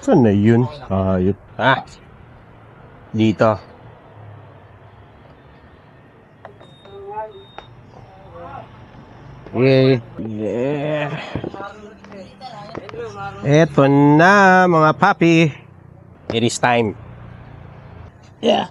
Saan na yun? Ayun. Dito. Yeah. Eto na mga papi. It is time. Yeah.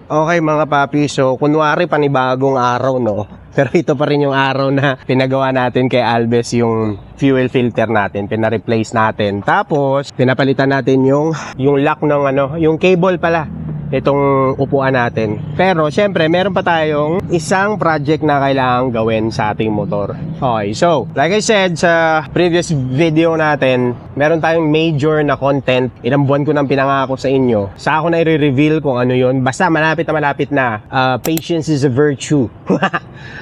Okay mga papi, so kunwari panibagong araw no. Pero ito pa rin yung araw na pinagawa natin kay Albes yung fuel filter natin, pina-replace natin. Tapos pinapalitan natin yung lock ng yung cable pala. Itong upuan natin. Pero syempre meron pa tayong isang project na kailangang gawin sa ating motor. Okay, so like I said sa previous video natin, meron tayong major na content. Ilang buwan ko nang pinangako sa inyo. Sa ako na i-reveal kung ano yun. Basta malapit na. Patience is a virtue.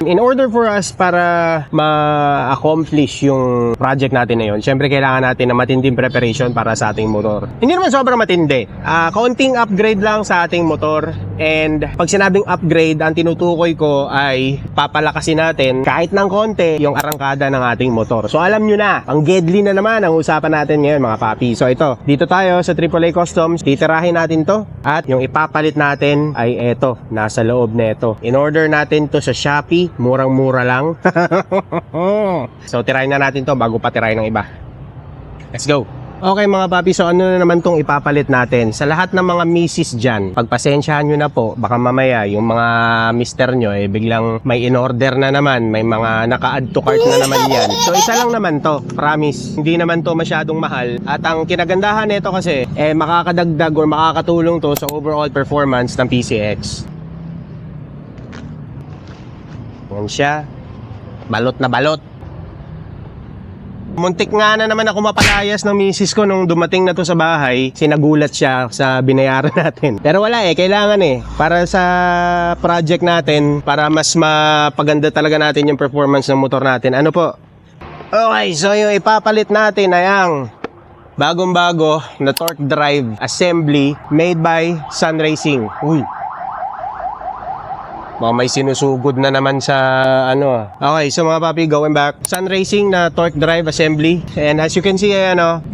In order for us para ma-accomplish yung project natin na yun, syempre kailangan natin na matinding preparation para sa ating motor. Hindi naman sobrang matindi. Kaunting upgrade lang sa ating motor, and pag sinabing upgrade, ang tinutukoy ko ay papalakasin natin kahit ng konti yung arangkada ng ating motor. So alam nyo na, ang deadly na naman ang usapan natin ngayon mga papi. So ito, dito tayo sa AAA Customs, titirahin natin to at yung ipapalit natin ay eto, nasa loob na ito. In order natin to sa Shopee, murang-mura lang. So tirahin na natin to bago pa tirahin ng iba. Let's go! Okay mga papi, so ano na naman tong ipapalit natin? Sa lahat ng mga misis dyan, pagpasensyahan nyo na po, baka mamaya yung mga mister nyo biglang may in-order na naman, may mga naka-add to cart na naman yan. So isa lang naman to, promise. Hindi naman to masyadong mahal. At ang kinagandahan nito kasi, makakadagdag or makakatulong to sa overall performance ng PCX. Yan siya. Balot na balot. Muntik nga na naman ako mapalayas ng misis ko nung dumating na to sa bahay. Sinagulat siya sa binayaran natin. Pero wala kailangan para sa project natin, para mas mapaganda talaga natin yung performance ng motor natin. Ano po? Okay, so yung ipapalit natin ay ang bagong-bago na torque drive assembly made by Sun Racing. Uy! May sinusugod na naman sa Okay, so mga papi, going back. Sun Racing na torque drive assembly. And as you can see,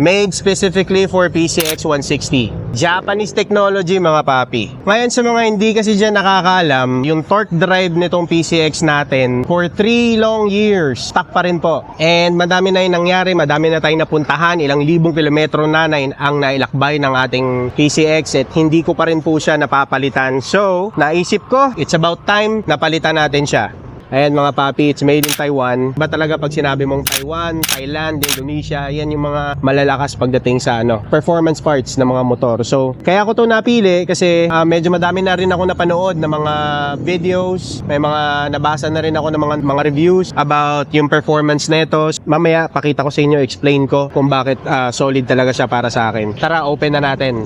made specifically for PCX 160. Japanese technology mga papi. Ngayon sa mga hindi kasi dyan nakakaalam, yung torque drive nitong PCX natin for 3 long years, stock pa rin po. And madami na yung nangyari, madami na tayong napuntahan, ilang libong kilometro na ang nailakbay ng ating PCX at hindi ko pa rin po siya napapalitan. So, naisip ko, it's about time napalitan natin siya. Ayan mga papi, it's made in Taiwan. Ba talaga pag sinabi mong Taiwan, Thailand, Indonesia, yan yung mga malalakas pagdating sa performance parts ng mga motor. So, kaya ko to napili kasi medyo madami na rin ako napanood ng mga videos. May mga nabasa na rin ako ng mga reviews about yung performance nito. Mamaya pakita ko sa inyo, explain ko kung bakit solid talaga siya para sa akin. Tara, open na natin.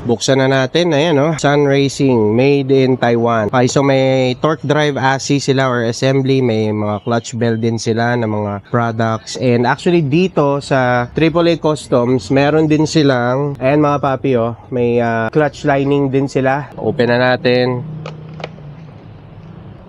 Buksan na natin, ayan Sun Racing, made in Taiwan. Okay, so may torque drive assy sila or assembly, may mga clutch belt din sila na mga products. And actually dito sa AAA Customs, meron din silang, ayan mga papi may clutch lining din sila. Open na natin.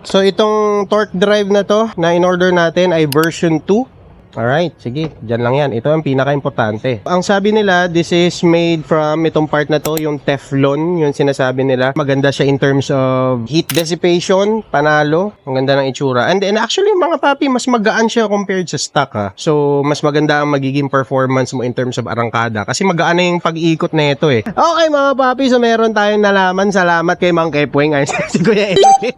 So itong torque drive na to, na in-order natin ay version 2. Alright, sige, dyan lang yan. Ito ang pinaka-importante. Ang sabi nila, this is made from itong part na to, yung Teflon, yung sinasabi nila. Maganda siya in terms of heat dissipation, panalo. Ang ganda ng itsura. And then actually, mga papi, mas magaan siya compared sa stock So, mas maganda ang magiging performance mo in terms of arangkada. Kasi magaan na yung pag-iikot na ito Okay, mga papi, so meron tayong nalaman. Salamat kay Mang Kepweng. Ay, si Kuya Edwin.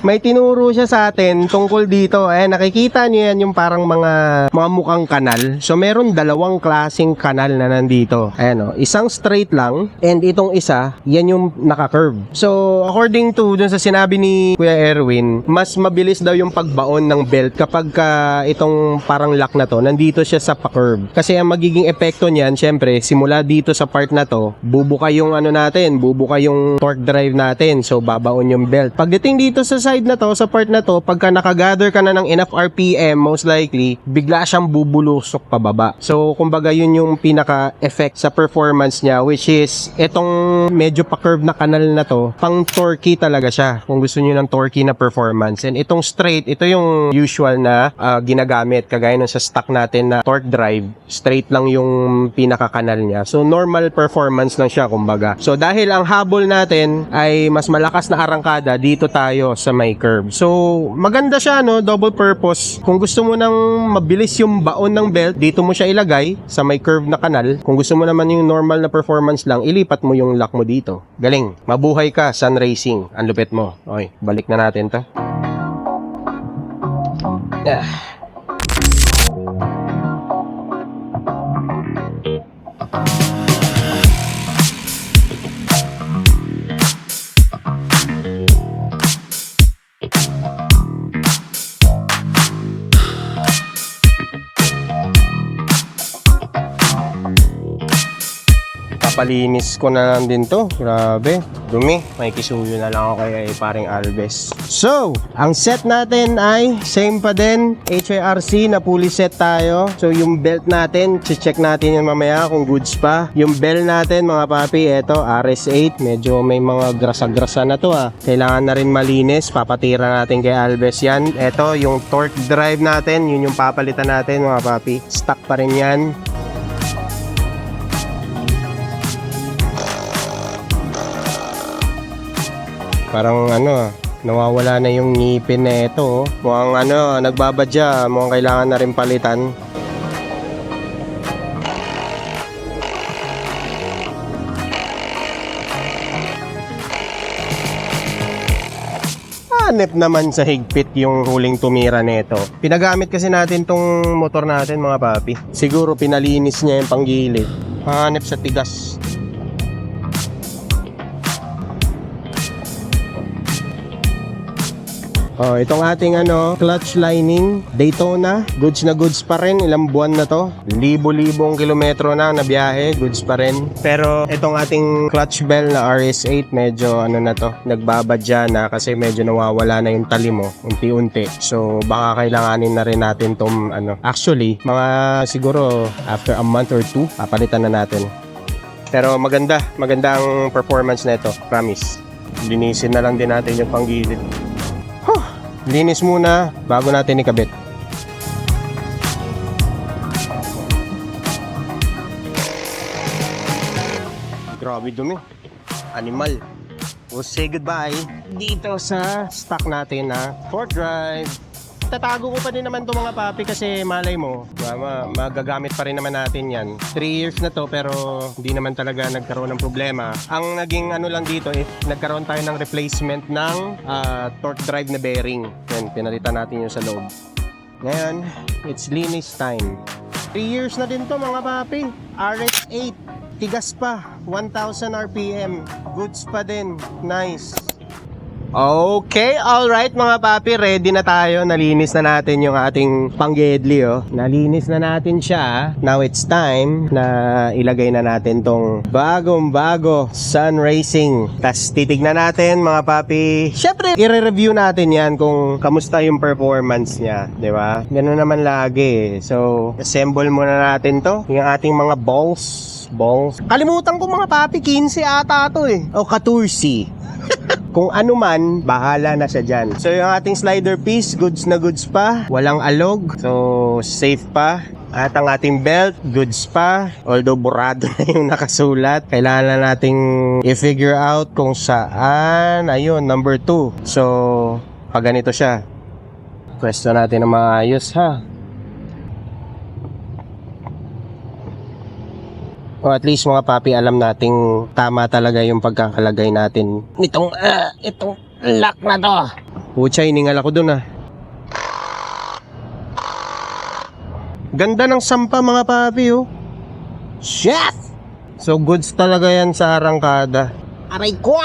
May tinuro siya sa atin tungkol dito. Nakikita niyo yan yung parang mga mukhang kanal. So meron dalawang klaseng kanal na nandito. Ayan isang straight lang and itong isa, yan yung naka-curve. So according to dun sa sinabi ni Kuya Erwin, mas mabilis daw yung pagbaon ng belt kapag itong parang lock na to, nandito siya sa pa-curve. Kasi ang magiging epekto niyan, syempre, simula dito sa part na to, bubuka yung bubuka yung torque drive natin. So babaon yung belt. Pagdating dito sa side na to, sa part na to, pagka nakagather ka na ng enough RPM, most likely, bigla siyang bubulusok pababa. So, kumbaga yun yung pinaka-effect sa performance niya, which is, itong medyo pa-curve na kanal na to, pang torquey talaga siya, kung gusto niyo ng torquey na performance. And itong straight, ito yung usual na ginagamit, kagaya ng sa stock natin na torque drive, straight lang yung pinaka-kanal niya. So, normal performance lang siya, kumbaga. So, dahil ang habol natin ay mas malakas na arangkada, dito tayo sa may curve. So, maganda siya, no? Double purpose. Kung gusto mo nang mabilis yung baon ng belt, dito mo siya ilagay sa may curve na kanal. Kung gusto mo naman yung normal na performance lang, ilipat mo yung lock mo dito. Galing. Mabuhay ka, Sun Racing. Ang lupit mo. Okay, balik na natin to. Papalinis ko na lang din to. Grabe, dumi. May kisuyo na lang ako kay paring Albes. So, ang set natin ay same pa din. HYRC na fully set tayo. So, yung belt natin, check natin yung mamaya kung goods pa. Yung bell natin, mga papi, eto, RS8. Medyo may mga grasa-grasa na to Kailangan na rin malinis. Papatira natin kay Albes yan. Eto, yung torque drive natin, yun yung papalitan natin, mga papi. Stock pa rin yan. Parang nawawala na yung ngipin na ito. Mukhang nagbabadya, mukhang kailangan na rin palitan. Hanep naman sa higpit yung huling tumira nito. Pinagamit kasi natin tong motor natin, mga papi. Siguro pinalinis niya yung panggilid. Hanep sa tigas. Oh, itong ating clutch lining, Daytona, goods na goods pa rin. Ilang buwan na to, libo-libong kilometro na nabiyahe, goods pa rin. Pero itong ating clutch bell na RS8, medyo na to, nagbabadya na kasi medyo nawawala na yung tali mo unti-unti. So baka kailanganin na rin natin tong actually, mga siguro after a month or two, papalitan na natin. Pero maganda ang performance nito, promise. Linisin na lang din natin yung panggilid. Linis muna bago natin ikabit. Grabe dumi. Animal. We'll say goodbye dito sa stock natin na torque drive. Tatago ko pa din naman itong mga papi kasi malay mo, magagamit pa rin naman natin yan. 3 years na to pero hindi naman talaga nagkaroon ng problema. Ang naging lang dito nagkaroon tayo ng replacement ng torque drive na bearing. Yan, pinalitan natin yung sa loob. Ngayon, it's linis time. 3 years na din to mga papi. RS8, tigas pa, 1000 RPM, goods pa din, nice. Okay, alright mga papi, ready na tayo. Nalinis na natin yung ating panggedli Nalinis na natin siya. Now it's time na ilagay na natin tong bagong-bago Sun Racing. Tas titignan natin mga papi. Syempre, i-review natin yan kung kamusta yung performance niya, di ba? Ganun naman lagi. So, assemble muna natin to. Yung ating mga balls. Kalimutan ko mga papi, 15 ata to o 14. Kung ano man, bahala na siya dyan. So yung ating slider piece, goods na goods pa. Walang alog, so safe pa. At ang ating belt, goods pa. Although burado na yung nakasulat. Kailangan na nating i-figure out kung saan. Ayun, number 2. So, pag ganito siya, pwesto natin na maayos O at least mga papi, alam nating tama talaga yung pagkakalagay natin nitong itong lock na to. Pucha, hiningal ako dun Ganda ng sampa mga papi Shit! So goods talaga yan sa arangkada. Aray ko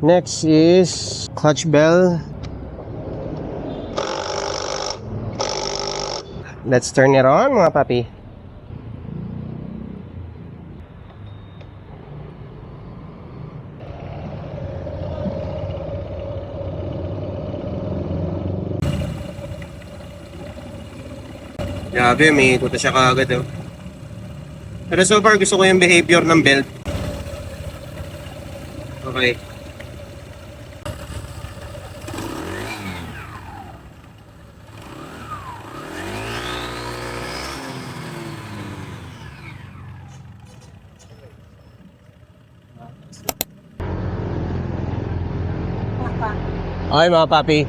Next is clutch bell. Let's turn it on mga papi. Grabe, may ikot na siya kaagad oh. Pero so far gusto ko yung behavior ng belt. Okay. Okay mga papi,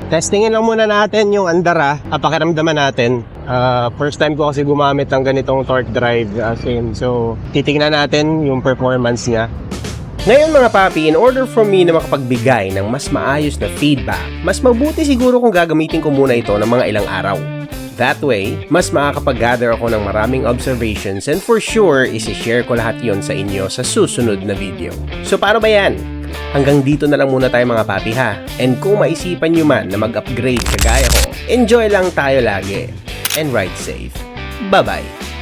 testingin lang muna natin yung andar pakiramdaman natin. First time ko kasi gumamit ng ganitong torque drive so titingnan natin yung performance niya. Ngayon mga papi, in order for me na makapagbigay ng mas maayos na feedback, mas mabuti siguro kung gagamitin ko muna ito ng mga ilang araw. That way, mas makakapag-gather ako ng maraming observations and for sure, isi-share ko lahat yon sa inyo sa susunod na video. So paano ba yan? Hanggang dito na lang muna tayo mga papi ha. And kung maisipan nyo man na mag-upgrade kagaya ko, enjoy lang tayo lagi. And ride safe. Bye-bye!